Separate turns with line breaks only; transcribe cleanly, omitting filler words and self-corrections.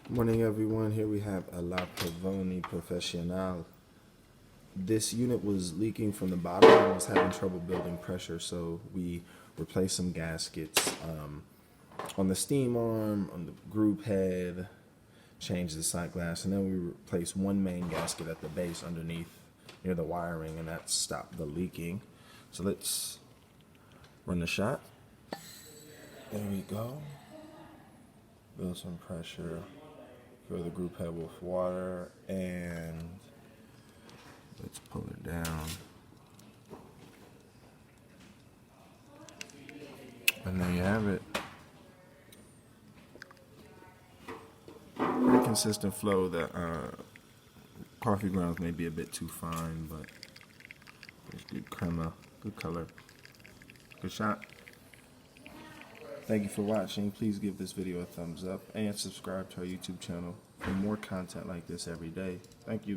Morning everyone, here we have a La Pavoni Professional. This unit was leaking from the bottom and was having trouble building pressure, so we replaced some gaskets on the steam arm, on the group head, changed the sight glass, and then we replaced one main gasket at the base underneath near the wiring, and that stopped the leaking. So let's run the shot. There we go. Build some pressure. Fill the group head with water, and let's pull it down. And there you have it. Pretty consistent flow. The coffee grounds may be a bit too fine, but it's good crema, good color, good shot. Thank you for watching. Please give this video a thumbs up and subscribe to our YouTube channel for more content like this every day. Thank you.